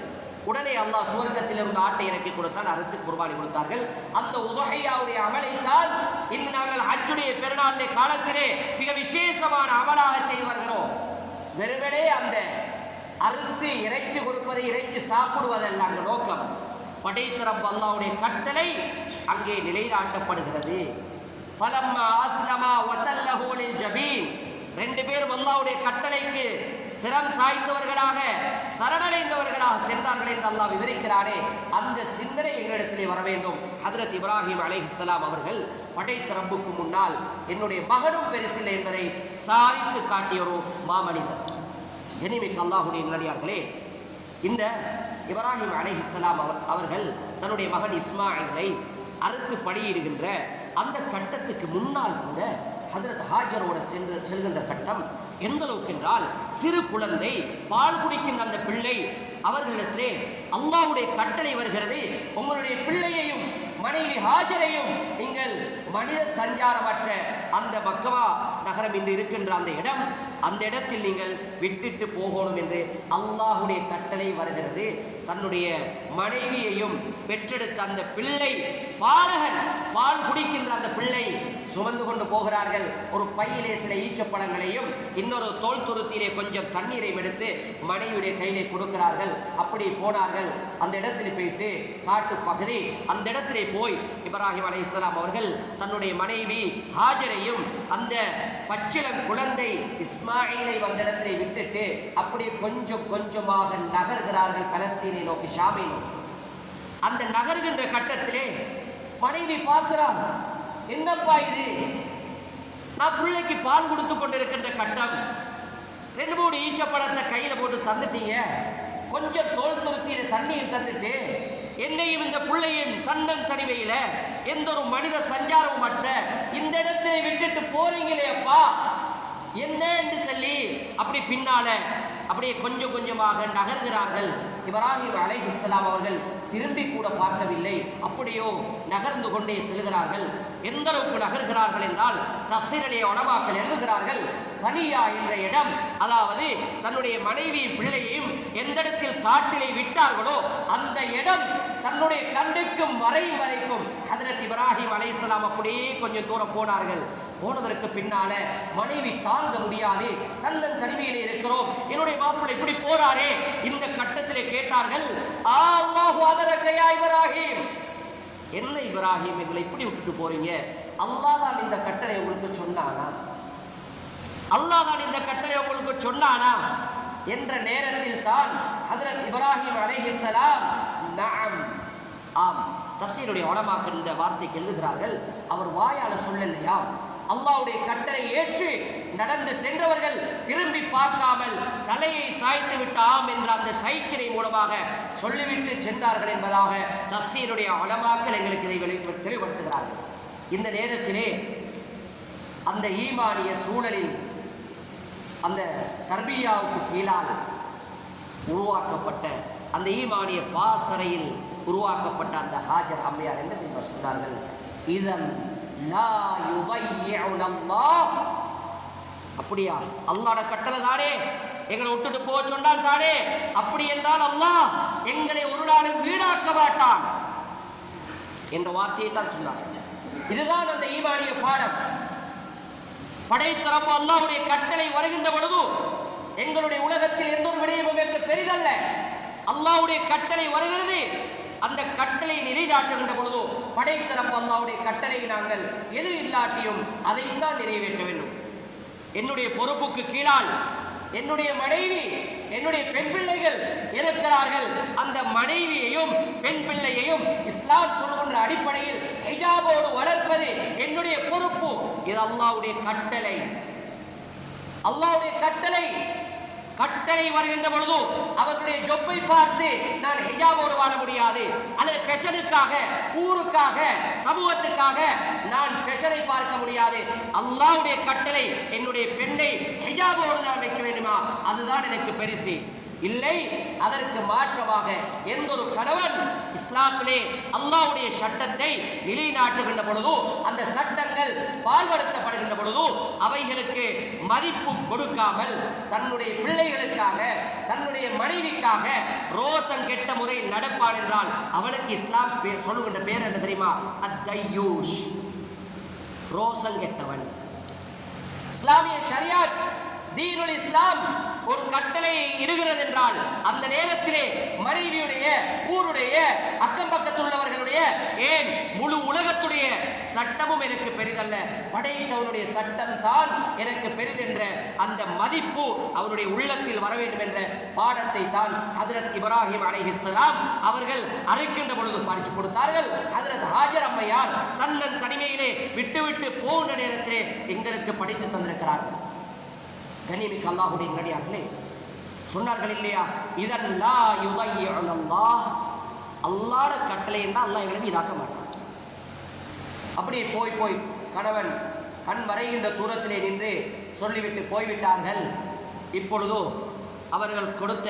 உடனே அல்லாஹ் சுவர்க்கத்தில் இருந்த ஆட்டை இறக்கி கொடுத்தான், அறுத்து குர்பானி கொடுத்தார்கள். அந்த உதுஹையாவுடைய அமலைத்தான் இன்று நாங்கள் ஹஜ்ஜுடைய பெருநாளுடைய காலத்திலே மிக விசேஷமான அமலாக செய்து வருகிறோம். வெறுமனே அந்த அறுத்து இறைச்சி கொடுப்பதை, இறைச்சி சாப்பிடுவதல்ல அங்கு நோக்கம். படைத்த ரப் அல்லாஹ்வுடைய கட்டளை அங்கே நிலைநாட்டப்படுகிறது. ஃபலம்மா அஸ்லமா வதல்லஹு லில் ஜபீன், ரெண்டு பேரும் அல்லாஹ்வுடைய கட்டளைக்கு சிரம் சாய்த்தவர்களாக, சரணடைந்தவர்களாக சென்றார்கள் என்று அல்லாஹ் விவரிக்கிறானே, அந்த சிந்தனை எங்களிடத்திலே வர வேண்டும். ஹஜ்ரத் இப்ராஹிம் அலைஹிஸ்ஸலாம் அவர்கள் படைத்த ரப்புக்கு முன்னால் என்னுடைய மகனும் பெருசில்லை என்பதை சாதித்து காட்டிய ஒரு மாமனிதர். இனிமிக்கு அல்லாஹுடைய நல்லடியார்களே, இந்த இப்ராஹிம் அலைஹிஸ்ஸலாம் அவர்கள் தன்னுடைய மகன் இஸ்மாயிலை அறுத்து பலியிடுகின்ற அந்த கட்டத்துக்கு முன்னால் கூட ஹஜ்ரத் ஹாஜரோட செல்கின்ற கட்டம் எந்த அளவுக்கு என்றால், சிறு குழந்தை பால் குடிக்கின்ற அந்த பிள்ளை அவர்களிடத்திலே அல்லாஹ்வுடைய கட்டளை வருகிறது, உங்களுடைய பிள்ளையையும் மனைவி ஹாஜரையும் நீங்கள் மனித சஞ்சாரமற்ற அந்த மக்கா நகரம் இன்று இருக்கின்ற அந்த இடம், அந்த இடத்தில் நீங்கள் விட்டுட்டு போகணும் என்று அல்லாஹ்வுடைய கட்டளை வருகிறது. தன்னுடைய மனைவியையும் பெற்றெடுத்த அந்த பிள்ளை, பாலகன் பால் குடிக்கின்ற அந்த பிள்ளை சுமந்து கொண்டு போகிறார்கள். ஒரு பையிலே சில ஈச்சப்பழங்களையும் இன்னொரு தோல் துருத்திலே கொஞ்சம் தண்ணீரையும் எடுத்து மனைவியுடைய கையிலே கொடுக்கிறார்கள். அப்படி போனார்கள். அந்த இடத்தில் போயிட்டு காட்டு பகுதி, அந்த இடத்திலே போய் இப்ராஹிம் அலைஹிஸ்ஸலாம் அவர்கள் தன்னுடைய மனைவி ஹாஜரையும் அந்த பச்சிளம் குழந்தை இஸ்மாயிலை அந்த இடத்திலே விட்டுட்டு அப்படியே கொஞ்சம் கொஞ்சமாக நகர்கிறார்கள் பலஸ்தீனை நோக்கி, ஷாமை நோக்கி. அந்த நகர்கின்ற கட்டத்திலே மனைவி பார்க்கிறார், என்னப்பா இது, நான் பிள்ளைக்கு பால் கொடுத்து கொண்டிருக்கின்ற கட்டம், 2-3 ஈச்சப்பழத்தை கையில போட்டு தந்துட்டீங்க, கொஞ்சம் தோல் துருத்தியில தண்ணியும் தந்துட்டு என்னையும் இந்த பிள்ளையும் தன்னன் தனிமையில எந்த ஒரு மனித சஞ்சாரமும் அற்ற இந்த இடத்திலே விட்டுட்டு போறீங்களே அப்பா, என்ன என்று சொல்லி அப்படி பின்னால அப்படியே கொஞ்சம் கொஞ்சமாக நகர்கிறார்கள். இப்ராஹிம் அலைஹிஸ்ஸலாம் அவர்கள் திரும்பி கூட பார்க்கவில்லை, அப்படியோ நகர்ந்து கொண்டே செல்கிறார்கள். எந்த அளவுக்கு நகர்கிறார்கள் என்றால், தஃசீரிலே உலமாக்கள் எழுதுகிறார்கள், சனியா என்ற இடம், அதாவது தன்னுடைய மனைவியும் பிள்ளையையும் எந்த இடத்தில் காட்டிலே விட்டார்களோ அந்த இடம் தன்னுடைய கண்ணுக்கு மறையும் வரைக்கும் ஹஜ்ரத் இப்ராஹிம் அலைஹிஸ்ஸலாம் அப்படியே கொஞ்சம் தூரம் போனார்கள். போனதற்கு பின்னால மனைவி தாங்க முடியாது, தன்னன் தனிமையிலே இருக்கிறோம், என்னுடைய மாப்பிள்ளை இப்படி போறாரே, இந்த கட்டத்திலே கேட்டார்கள், அல்லாஹு அமரக யா இப்ராஹிம், என்ன இப்ராஹிம் எங்களை இப்படி விட்டுட்டு போறீங்க, அல்லாஹ் தான் இந்த கட்டளை உங்களுக்கு சொன்னானா, அல்லாஹ் தான் இந்த கட்டளை உங்களுக்கு சொன்னானா என்ற நேரத்தில் தான் ஹஜ்ரத் இப்ராஹிம் அலைஹிஸ்ஸலாம் நஅம், ஆம், தஃசீருடைய உலமாக்கள் இந்த வார்த்தைக்கு எழுதுகிறார்கள், அவர் வாயால சொல்லலையா, அல்லாஹ்வுடைய கட்டளை ஏற்று நடந்து சென்றவர்கள் திரும்பி பார்க்காமல் தலையை சாய்த்து விட்டு ஆம் என்ற அந்த சைக்கினை மூலமாக சொல்லிவிட்டு சென்றார்கள் என்பதாக தஃசீருடைய உலமாக்கள் எங்களுக்கு இதை தெளிவுபடுத்துகிறார்கள். இந்த நேரத்திலே அந்த ஈமானிய சூழலில் அந்த தர்பியாவுக்கு கீழால் உருவாக்கப்பட்ட அந்த ஈமானிய பாசறையில் உருவாக்கப்பட்ட அந்த ஹாஜர் அம்மையார் என்ன தெரியுமா சொன்னார்கள், இதன் லா யுதையிஉன அல்லாஹ், அப்படியா, அல்லாஹ்வுடைய கட்டளை தானே எங்களை விட்டுட்டு போக சொன்னான் தானே, அப்படி என்றால் அல்லாஹ் எங்களை ஒரு நாளும் வீணாக்க மாட்டான் என்ற வார்த்தையை தான் சொன்னார். இதுதான் அந்த ஈமானிய பாடம். படைத்த ரப்பு அல்லாஹ்வுடைய கட்டளை வருகின்ற பொழுது எங்களுடைய உலகத்தில் எந்த ஒரு விடயமும் எனக்கு பெரிதல்ல, அல்லாஹ்வுடைய கட்டளை வருகிறது, அந்த கட்டளை நிலைநாட்டுகின்ற பொழுது படைத்த ரப்பு அல்லாஹ்வுடைய கட்டளை நாங்கள் எது இல்லாட்டியும் அதைத்தான் நிறைவேற்ற வேண்டும். என்னுடைய பொறுப்புக்கு கீழால் என்னுடைய மனைவி, என்னுடைய பெண் பிள்ளைகள் இருக்கிறார்கள், அந்த மனைவியையும் பெண் பிள்ளையையும் இஸ்லாம் சொல்கின்ற அடிப்படையில் ஹிஜாபோடு வளர்ப்பது என்னுடைய பொறுப்பு. இது அல்லாஹ்வுடைய கட்டளை. அல்லாஹ்வுடைய கட்டளை கட்டளை வருகின்ற பொழுது அவர்களுடைய ஜொப்பை பார்த்து நான் ஹிஜாபோடு வாழ முடியாது, அல்லது ஃபேஷனுக்காக, ஊருக்காக, சமூகத்துக்காக நான் ஃபேஷனை பார்க்க முடியாது. அல்லாஹ்வுடைய கட்டளை என்னுடைய பெண்ணை ஹிஜாபோடு நான் வைக்க வேண்டுமா, அதுதான் எனக்கு பெருசு. இல்லை. அதற்கு மாற்றமாக எந்த ஒரு கணவன் இஸ்லாத்திலே அல்லாஹ்வுடைய சட்டத்தை நிலைநாட்டுகின்ற பொழுது, அந்த சட்டங்கள் பால்படுத்தப்படுகின்ற பொழுது அவைகளுக்கு மதிப்பு கொடுக்காமல் தன்னுடைய பிள்ளைகளுக்காக தன்னுடைய மனைவிக்காக ரோசம் கெட்ட முறையில் நடப்பான் என்றால் அவனுக்கு இஸ்லாம் சொல்லுகின்ற பேர் என்ன தெரியுமா? அத்தையூஷ், ரோசம் கெட்டவன். இஸ்லாமிய ஷரியாத் தீனுல் இஸ்லாம் ஒரு கட்டளை இடுகிறது என்றால் அந்த நேரத்திலே மனைவியுடைய, ஊருடைய, அக்கம் பக்கத்தில் உள்ளவர்களுடைய, ஏன் முழு உலகத்துடைய சட்டமும் எனக்கு பெரிதல்ல, படைத்தவனுடைய சட்டம் தான் எனக்கு பெரிதென்ற அந்த மதிப்பு அவருடைய உள்ளத்தில் வர வேண்டும் என்ற பாடத்தை தான் ஹஜ்ரத் இப்ராஹிம் அலைஹிஸ்ஸலாம் அவர்கள் அழைக்கின்ற பொழுது படித்து கொடுத்தார்கள். ஹஜ்ரத் ஹாஜர் அம்மையார் தன்னன் தனிமையிலே விட்டு போகின்ற நேரத்திலே எங்களுக்கு படித்து தந்திருக்கிறார்கள். கண்ணியமிக்க அல்லாஹ்வுடைய நல்லடியார்களே, சொன்னார்கள் இல்லையா, இதன் லா யுதையிஉன அல்லாஹ், அல்லாஹ்வுடைய கட்டளை என்றால் அல்லாஹ் எங்களை வீணாக்க மாட்டான். அப்படியே போய் கணவன் கண் மறைகின்ற தூரத்திலே நின்று சொல்லிவிட்டு போய்விட்டார்கள். இப்பொழுதோ அவர்கள் கொடுத்த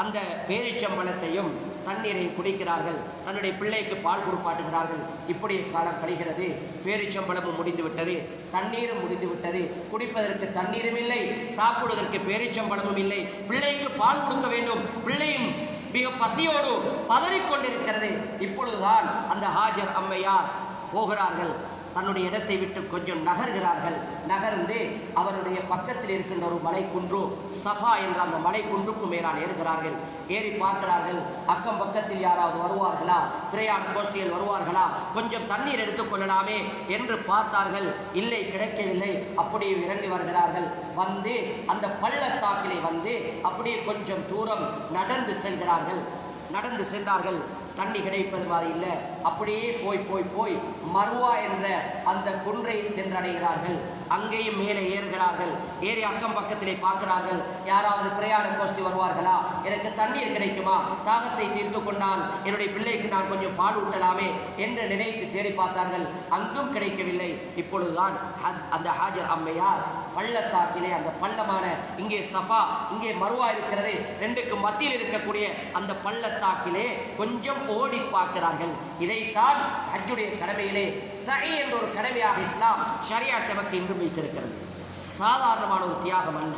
அந்த பேரிச்சம்பழத்தையும் தண்ணீரை குடிக்கிறார்கள். தன்னுடைய பிள்ளைக்கு பால் கொடுப்பாட்டுகிறார்கள். இப்படி காலம் கழிகிறது. பேரிச்சம்பழமும் முடிந்து விட்டது, தண்ணீரும் முடிந்து விட்டது. குடிப்பதற்கு தண்ணீரும் இல்லை, சாப்பிடுவதற்கு பேரிச்சம்பழமும் இல்லை. பிள்ளைக்கு பால் கொடுக்க வேண்டும். பிள்ளையும் மிக பசியோடு பதறிக்கொண்டிருக்கிறது. இப்பொழுதுதான் அந்த ஹாஜர் அம்மையார் போகிறார்கள். தன்னுடைய இடத்தை விட்டு கொஞ்சம் நகர்கிறார்கள். நகர்ந்து அவருடைய பக்கத்தில் இருக்கின்ற ஒரு மலை குன்று, சஃபா என்ற அந்த மலை குன்றுக்கு மேலால் ஏறுகிறார்கள். ஏறி பார்க்கிறார்கள், அக்கம் பக்கத்தில் யாராவது வருவார்களா, பிரயாண கோஷ்டியில் வருவார்களா, கொஞ்சம் தண்ணீர் எடுத்துக்கொள்ளலாமே என்று பார்த்தார்கள். இல்லை, கிடைக்கவில்லை. அப்படியே இறங்கி வருகிறார்கள். வந்து அந்த பள்ளத்தாக்கிலே வந்து அப்படியே கொஞ்சம் தூரம் நடந்து சென்றார்கள். தண்ணி கிடைப்பது மாதிரி இல்லை. அப்படியே போய் மர்வா என்ற அந்த குன்றை சென்றடைகிறார்கள். அங்கேயும் மேலே ஏறுகிறார்கள். ஏறி அக்கம் பக்கத்திலே பார்க்கிறார்கள், யாராவது பிரயாண கோஷ்டி வருவார்களா, எனக்கு தண்ணீர் கிடைக்குமா, தாகத்தை தீர்த்து கொண்டால் என்னுடைய பிள்ளைக்கு நான் கொஞ்சம் பால் ஊட்டலாமே என்று நினைத்து தேடி பார்த்தார்கள். அங்கும் கிடைக்கவில்லை. இப்பொழுதுதான் அந்த ஹாஜர் அம்மையார் பள்ளத்தாக்கிலே, அந்த பள்ளமான, இங்கே சஃபா இங்கே மர்வா இருக்கிறது, ரெண்டுக்கு மத்தியில் இருக்கக்கூடிய அந்த பள்ளத்தாக்கிலே கொஞ்சம் ஓடி பார்க்கிறார்கள். இதைத்தான் ஹஜ்ஜுடைய கடமையிலே சஹீஹ் என்ற ஒரு கடமையாக இஸ்லாம் ஷரியத் நமக்கு இன்றும் வைத்திருக்கிறது. சாதாரணமான ஒரு தியாகம் அல்ல.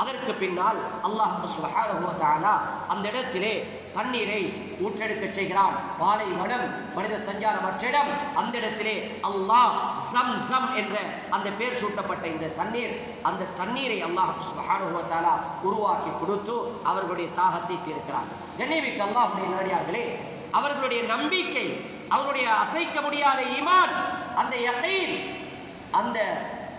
அதற்கு பின்னால் அல்லாஹ் சுப்ஹானஹு வ தஆலா அந்த இடத்திலே தண்ணீரை ஊற்றெடுக்க செய்கிறான். பாலைவனம், மனித சஞ்சாரமற்ற இடம். அந்த இடத்திலே அல்லாஹ் ஸம்ஸம் என்ற அந்த பேர் சூட்டப்பட்ட இந்த தண்ணீர், அந்த தண்ணீரை அல்லாஹ் சுப்ஹானஹு வ தஆலா உருவாக்கி கொடுத்து அவர்களுடைய தாகத்தை தீர்க்கிறான். கண்ணியமிக்க அல்லாஹ்வுடைய நல்லடியார்களே, அவர்களுடைய நம்பிக்கை, அவர்களுடைய அசைக்க முடியாத ஈமான், அந்த யகீன், அந்த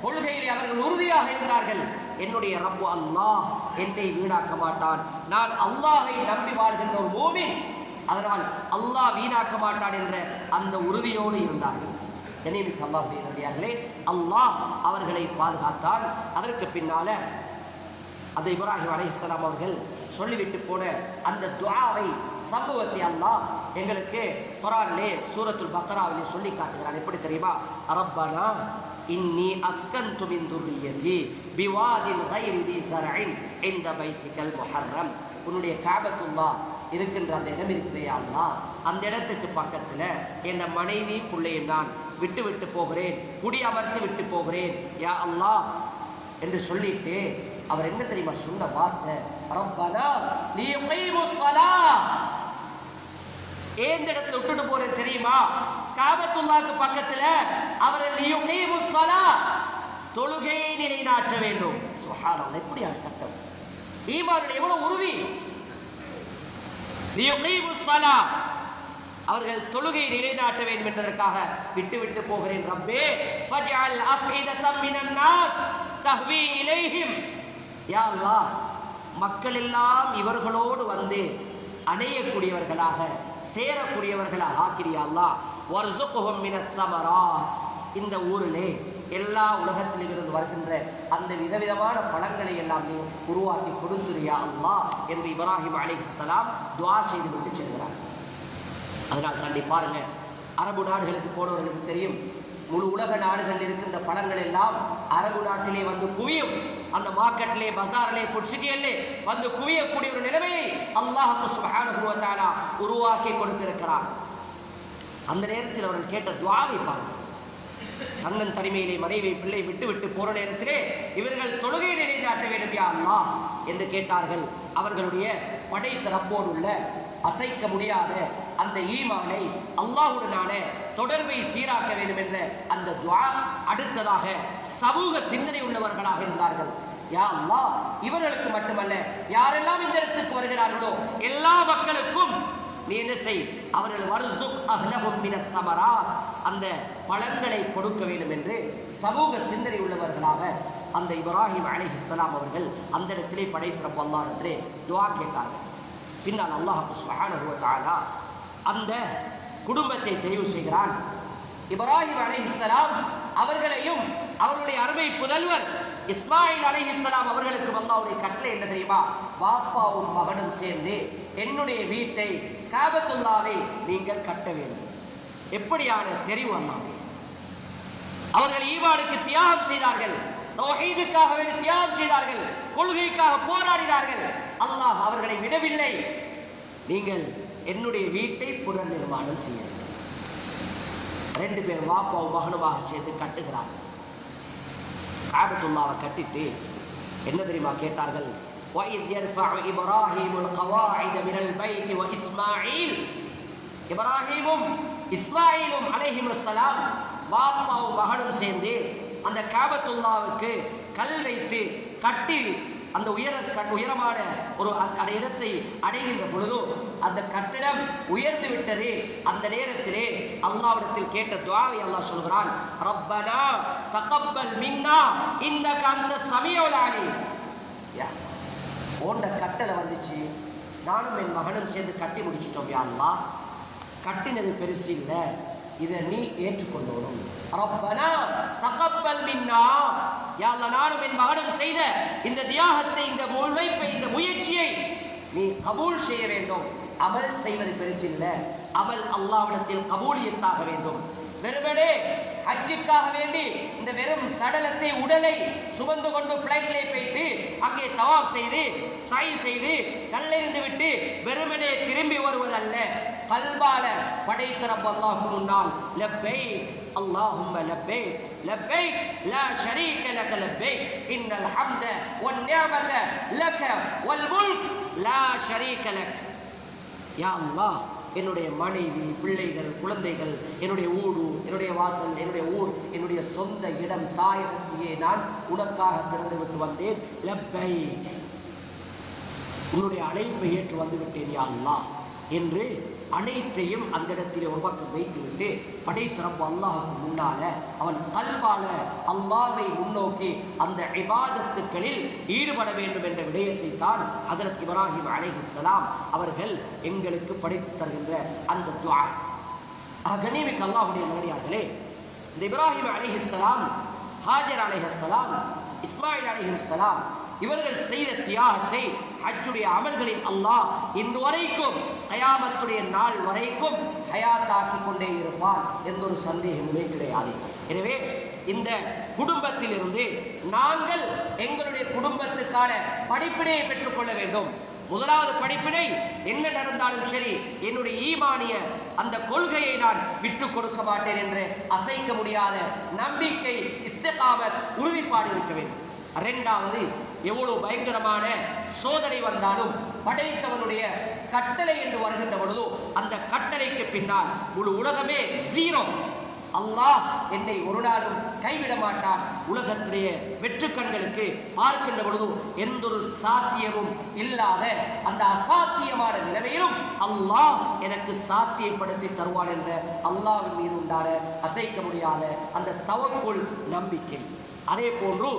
கொள்கையில் அவர்கள் உறுதியாக இருந்தார்கள். என்னுடைய ரப்பு அல்லாஹ் என்னை வீணாக்க மாட்டான், நான் அல்லாஹை நம்பி வாழ்கின்ற ஒரு மூமின், அதனால் அல்லாஹ் வீணாக்க மாட்டான் என்ற அந்த உறுதியோடு இருந்தார்கள். கண்ணியமிக்க அல்லாஹ்வுடைய நல்லடியார்களே, அல்லாஹ் அவர்களை பாதுகாத்தான். அதற்கு பின்னால அந்த இப்ராஹிம் அலைஹிஸ்ஸலாம் அவர்கள் சொல்லிவிட்டு போன அந்த துஆவை, சம்பவத்தை அல்லாஹ் எங்களுக்கு குர்ஆனிலே சூரத்துல் பக்ராவிலே சொல்லி காட்டுகிறான். எப்படி தெரியுமா? ரப்பனா இன்னி அஸ்கன்து மின் துர்ரியதி பிவாதின் கைரி தி ஸர்இன் இன்த பைத்திகல் முஹர்ரம். உன்னுடைய காபத்துல்லாஹ் இருக்கின்ற அந்த இடம் இருக்கிறே அல்லாஹ், அந்த இடத்துக்கு பக்கத்தில் என் மனைவி பிள்ளையை நான் விட்டு போகிறேன், குடி அமர்த்தி விட்டு போகிறேன் யா அல்லாஹ் என்று சொல்லிட்டு அவர் என்ன தெரியுமா சொன்ன வார்த்தை? ரப்பனா லியுகீமுஸ் ஸலாஹ். ஏன் இடத்துல விட்டுட்டு போறேன் தெரியுமா? காபத்துல்லாஹ்க்கு பக்கத்துல அவர்கள் லியுகீமுஸ் ஸலாஹ், தொழுகையை நிலைநாட்ட வேண்டும். சுப்ஹானல்லாஹ், எப்படி அது கட்டம்! ஈமானுடைய எவ்வளவு உறுதி! லியுகீமுஸ் ஸலாஹ், அவர்கள் தொழுகை நிலைநாட்ட வேண்டும் என்பதற்காக விட்டு போகிறேன். ரப்பே ஃபஜ்அல் அஃஇததம் மினன் நாஸ் தஹ்வி இலைஹிம். யா அல்லாஹ், மக்கள் எல்லாம் இவர்களோடு வந்து அணையக்கூடியவர்களாக, சேரக்கூடியவர்களாக ஆக்கிறியா அல்லாஹ். வர்ஸுக்ஹும் மினஸ் ஸமராத், இந்த ஊரிலே எல்லா உலகத்திலும் இருந்து வருகின்ற அந்த விதவிதமான பழங்களை எல்லாம் நீ உருவாக்கி கொடுத்துறியா அல்லாஹ் என்று இப்ராஹிம் அலைஹிஸ்ஸலாம் துஆ செய்து விட்டு செல்கிறார். அதனால் தாண்டி பாருங்க, அரபு நாடுகளுக்கு போனவர்களுக்கு தெரியும், முழு உலக நாடுகளில் இருக்கின்ற பழங்கள் எல்லாம் அரபு நாட்டிலே வந்து குவியும். அந்த மார்க்கெட்டிலே, பஜாரிலே, ஃபுட் சிட்டியிலே வந்து குவியக்கூடிய ஒரு நிலைமையை அல்லாஹ் சுப்ஹானஹு வ தஆலா உருவாக்கி கொடுத்திருக்கிறார். அந்த நேரத்தில் அவர்கள் கேட்ட துஆவை பாருங்கள். தன்னன் தனிமையிலே மனைவி பிள்ளை விட்டு விட்டு போற நேரத்திலே இவர்கள் தொழுகையை நிலைநாட்ட வேண்டும் யா அல்லாஹ் என்று கேட்டார்கள். அவர்களுடைய படைத்த ரப்போடு உள்ள அசைக்க முடியாத அந்த ஈமானை, அல்லாஹ்வுடனான தொடர்பை சீராக்க வேண்டும் என்ற அந்த துஆ. அடுத்ததாக சமூக சிந்தனை உள்ளவர்களாக இருந்தார்கள். யா அல்லாஹ், இவர்களுக்கு மட்டுமல்ல, யாரெல்லாம் இந்த இடத்துக்கு வருகிறார்களோ எல்லா மக்களுக்கும் நீ என்ன செய், அவர்கள் வர்சுக் அஹ்லஹும் மினஸ் ஸமராத், அந்த பழங்களை கொடுக்க வேண்டும் என்று சமூக சிந்தனை உள்ளவர்களாக அந்த இப்ராஹிம் அலைஹிஸ்ஸலாம் அவர்கள் அந்த இடத்திலே படைத்த ரப்ப அல்லாஹ்விடத்திலே துஆ கேட்டார்கள். பின்னால் அல்லாஹ் சுப்ஹானஹு வ தஆலா அந்த குடும்பத்தை தெரிவு செய்கிறான். இப்ராஹிம் அலைஹிஸ்ஸலாம் அவர்களையும் அவருடைய அருமை புதல்வர் இஸ்மாயில் அலைஹிஸ்ஸலாம் அவர்களுக்கு அல்லாஹ்வுடைய கட்டளை என்ன தெரியுமா? பாப்பாவும் மகனும் சேர்ந்து என்னுடைய வீட்டை காபத்துல்லாவை நீங்கள் கட்ட வேண்டும். எப்படியான தெரிவு அல்லாஹ்வே! அவர்கள் ஈமானுக்கு தியாகம் செய்தார்கள், தௌஹீதுக்காக வேண்டி தியாகம் செய்தார்கள், கொள்கைக்காக போராடினார்கள். அல்லாஹ் அவர்களை விடவில்லை. நீங்கள் என்னுடைய வீட்டை புனர் நிர்மாணம் செய்ய வேண்டும். 2 பேர் வாப்பாவும் மகனுமாக சேர்ந்து கட்டுகிறார்கள். காபத்துல்லாவை கட்டிட்டு என்ன தெரியுமா கேட்டார்கள்? وَإِذْ يَرْفَعُ إِبْرَاهِيمُ الْقَوَاعِدَ مِنَ الْبَيْتِ وَإِسْمَاعِيلُ, இப்ராஹீமும் இஸ்மாயிலும் அலைஹிமுஸ்ஸலாம் வாப்பாவும் மகனும் சேர்ந்து அந்த காபத்துல்லாவுக்கு கல் வைத்து கட்டி அந்த உயரமான ஒரு இடத்தை அடைகின்ற பொழுது அந்த கட்டிடம் உயர்ந்து விட்டது. அந்த நேரத்திலே அல்லாஹ்விடத்தில் கேட்ட துஆவை அல்லாஹ் சொல்கிறான், ரப்பனா தகப்பல் மின்னா இன்னக அன்த ஸமீஉல் அலீம். போன்ற கட்டளை வந்துச்சு, நானும் என் மகனும் சேர்ந்து கட்டி முடிச்சிட்டோம். யா அல்லாஹ், கட்டினது பெருசு இல்லை, இதை நீ ஏற்றுக்கொள்ளணும். ரப்பனா தகப்பல் மின்னா, யா அல்லாஹ், நானும் என் மகனும் செய்த இந்த தியாகத்தை, இந்த உழைப்பை, இந்த முயற்சியை நீ கபூல் செய்ய வேண்டும். அமல் செய்வது பெருசு இல்லை, அமல் அல்லாஹ்விடத்தில் கபூலியத்தாக வேண்டும். வெறுமனே ஹஜ்ஜுக்காக வேண்டி இந்த வெறும் சடலத்தை, உடலை சுமந்து கொண்டு ஃப்ளைட்லே போயிட்டு அங்கே தவாப் செய்து சாய் செய்து கல்லெறிந்து விட்டு வெறுமனே திரும்பி வருவதல்ல. கல்பால படைத்த ரப்ப அல்லாஹ்வுக்கு முன்னால் லப்பைக் அல்லாஹும்ம லப்பைக் லப்பைக் லா ஷரீக லக லப்பைக் இன்னல் ஹம்த வன் நிஅமத லக வல் முல்க் லா ஷரீக லக். யா அல்லாஹ், என்னுடைய மனைவி, பிள்ளைகள், குழந்தைகள், என்னுடைய ஊடு, என்னுடைய வாசல், என்னுடைய ஊர், என்னுடைய சொந்த இடம், தாயகத்தையே நான் உனக்காக திறந்து விட்டு வந்தேன். லப்பைக், உன்னுடைய அழைப்பை ஏற்று வந்து விட்டேன் யா அல்லாஹ் என்று அனைத்தையும் அந்த இடத்திலே ஒரு பக்கம் வைத்துவிட்டு படைத்தரப்பு அல்லாஹுக்கு முன்னால அவன் கல்வால அல்லாஹ்வை முன்னோக்கி அந்த இபாதத்துக்களில் ஈடுபட வேண்டும் என்ற விடயத்தை தான் ஹஜ்ரத் இப்ராஹிம் அலைஹிஸ்ஸலாம் அவர்கள் எங்களுக்கு படித்து தருகின்ற அந்த துஆ. கண்ணியமிக்க அல்லாஹ்வுடைய நல்லடியார்களே, இந்த இப்ராஹிம் அலைஹிஸ்ஸலாம், ஹாஜர் அலைஹிஸ்ஸலாம், இஸ்மாயில் அலைஹிஸ்ஸலாம் இவர்கள் செய்த தியாகத்தை ஹஜ்ஜுடைய அமல்களில் அல்லாஹ் இன்று வரைக்கும் கயாமத்துடைய நாள் வரைக்கும் ஹயாத்தாக்கி கொண்டே இருப்பான், எந்த ஒரு சந்தேகமுமே கிடையாது. எனவே இந்த குடும்பத்திலிருந்து நாங்கள் எங்களுடைய குடும்பத்துக்கான படிப்பினையை பெற்றுக்கொள்ள வேண்டும். முதலாவது படிப்பினை, என்ன நடந்தாலும் சரி என்னுடைய ஈமானிய அந்த கொள்கையை நான் விட்டுக் கொடுக்க மாட்டேன் என்று அசைக்க முடியாத நம்பிக்கை, இஸ்திகாமத், உறுதிப்பாடு இருக்க வேண்டும். 2வது, எவ்வளவு பயங்கரமான சோதனை வந்தாலும் படைத்தவனுடைய கட்டளை என்று வருகின்ற பொழுதோ அந்த கட்டளைக்கு பின்னால் முழு உலகமே ஜீரோ. அல்லாஹ் என்னை ஒரு நாளும் கைவிட மாட்டான். உலகத்திலேயே வெற்று கண்களுக்கு பார்க்கின்ற பொழுது எந்த ஒரு சாத்தியமும் இல்லாத அந்த அசாத்தியமான நிலைமையிலும் அல்லாஹ் எனக்கு சாத்தியப்படுத்தி தருவான் என்ற அல்லாஹ்வின் மீது உண்டான அசைக்க முடியாத அந்த தவக்குள் நம்பிக்கை. அதே போன்று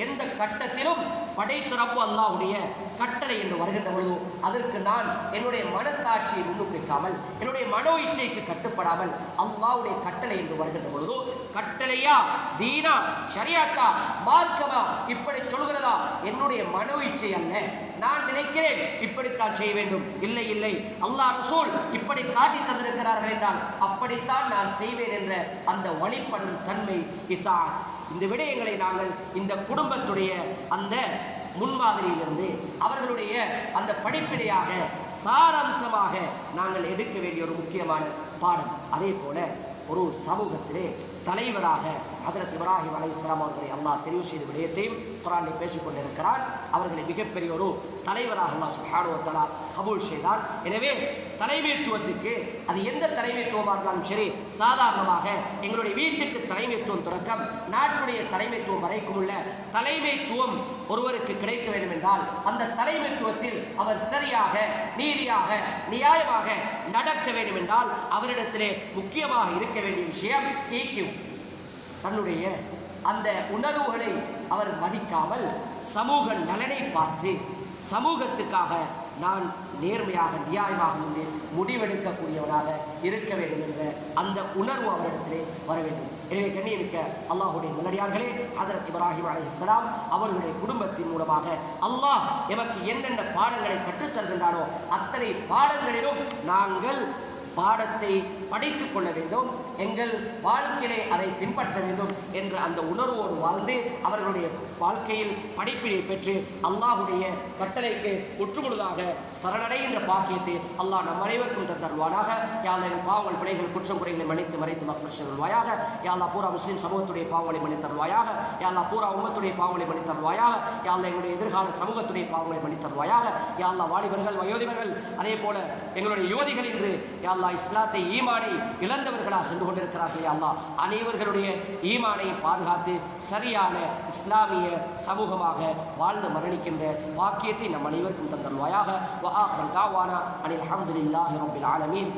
எந்த கட்டத்திலும் படைத்த ரப்பு அல்லாஹ்வுடைய கட்டளை என்று வருகின்ற பொழுது அதற்கு நான் என்னுடைய மனசாட்சியை முன்னுக்கு வைக்காமல், என்னுடைய மனோ இச்சைக்கு கட்டுப்படாமல் அல்லாஹ்வுடைய கட்டளை என்று வருகின்ற பொழுது கட்டளையா, தீனா, ஷரியாத்தா, மார்க்கமா இப்படி சொல்கிறதா, என்னுடைய மனோ இச்சை அல்ல, நான் நினைக்கிறேன் இப்படித்தான் செய்ய வேண்டும். இல்லை இல்லை, அல்லாஹ் ரசூல் இப்படி காட்டி தந்திருக்கிறார்கள் என்றால் அப்படித்தான் நான் செய்வேன் என்ற அந்த வழிபடும் தன்மை இத்தாத். இந்த விடயங்களை நாங்கள் இந்த குடும்பத்துடைய அந்த முன்மாதிரியிலிருந்து அவர்களுடைய அந்த படிப்பினையாக சாராம்சமாக நாங்கள் எடுக்க வேண்டிய ஒரு முக்கியமான பாடம். அதே போல ஒரு சமூகத்திலே தலைவராக ஹஜ்ரத் இப்ராஹிம் அலைஹிஸ்ஸலாம் அவர்களை அல்லாஹ் தெரிவு செய்த விடயத்தையும் குர்ஆனில் பேசிக்கொண்டிருக்கிறான். அவர்களை மிகப்பெரிய ஒரு தலைவராக அல்லாஹ் சுப்ஹானஹு வ தஆலா கபூல் செய்தான். எனவே தலைமைத்துவத்துக்கு அது எந்த தலைமைத்துவமாக இருந்தாலும் சரி, சாதாரணமாக எங்களுடைய வீட்டுக்கு தலைமைத்துவம் தொடக்கம் நாட்டுடைய தலைமைத்துவம் வரைக்கும் உள்ள தலைமைத்துவம் ஒருவருக்கு கிடைக்க வேண்டும் என்றால் அந்த தலைமைத்துவத்தில் அவர் சரியாக, நீதியாக, நியாயமாக நடக்க வேண்டும் என்றால் அவரிடத்திலே முக்கியமாக இருக்க வேண்டிய விஷயம் ஈக்யூ. தன்னுடைய அந்த உணர்வுகளை அவர் மதிக்காமல் சமூக நலனை பார்த்து சமூகத்துக்காக நான் நேர்மையாக, நியாயமாக முடிவெடுக்கக்கூடியவராக இருக்க வேண்டும் என்ற அந்த உணர்வு அவரிடத்திலே வர வேண்டும். எனவே கண்ணியமிக்க அல்லாஹ்வுடைய நல்லடியார்களே, ஹஜ்ரத் இப்ராஹிம் அலைஹிஸ்ஸலாம் அவர்களுடைய குடும்பத்தின் மூலமாக அல்லாஹ் எமக்கு என்னென்ன பாடங்களை கற்றுத்தருகின்றானோ அத்தனை பாடங்களிலும் நாங்கள் பாடத்தை படித்துக் கொள்ள வேண்டும், எங்கள் வாழ்க்கையிலே அதை பின்பற்ற வேண்டும் என்ற அந்த உணர்வோடு வாழ்ந்து அவர்களுடைய வாழ்க்கையில் படிப்பினை பெற்று அல்லாஹ்வுடைய கட்டளைக்கு ஒற்றுமுழுதாக சரணடைகின்ற பாக்கியத்தை அல்லாஹ் நம் அனைவருக்கும் தந்தருவானாக. யா அல்லாஹ் எங்கள் பாவங்கள், பிழைகள், குற்றம் குறைகளை மன்னித்து மக்ஃபிரத் செய்வாயாக. யா அல்லாஹ் பூரா முஸ்லிம் சமூகத்துடைய பாவங்களை மன்னித்தருவாயாக. யா அல்லாஹ் பூரா உம்மத்துடைய பாவங்களை மன்னித்தருவாயாக. யா அல்லாஹ் எங்களுடைய எதிர்கால சமூகத்துடைய பாவங்களை மன்னித்தருவாயாக. யா அல்லாஹ் வாலிபர்கள், வயோதிபர்கள், அதே போல எங்களுடைய யுவதிகள் என்று யா அல்லாஹ் இஸ்லாத்தை, ஈமானை இழந்தவர்களாக சென்று கொண்டிருக்கிறார்கள். யா அல்லாஹ் அனைவர்களுடைய ஈமானை பாதுகாத்து சரியான இஸ்லாமிய சமூகமாக வாழ்ந்து மரணிக்கின்ற வாக்கியத்தை நம் அனைவருக்கும் தந்தருவாயாக. வ ஆகிரு தாவானா அனில் ஹம்துலில்லாஹி ரப்பில் ஆலமீன்.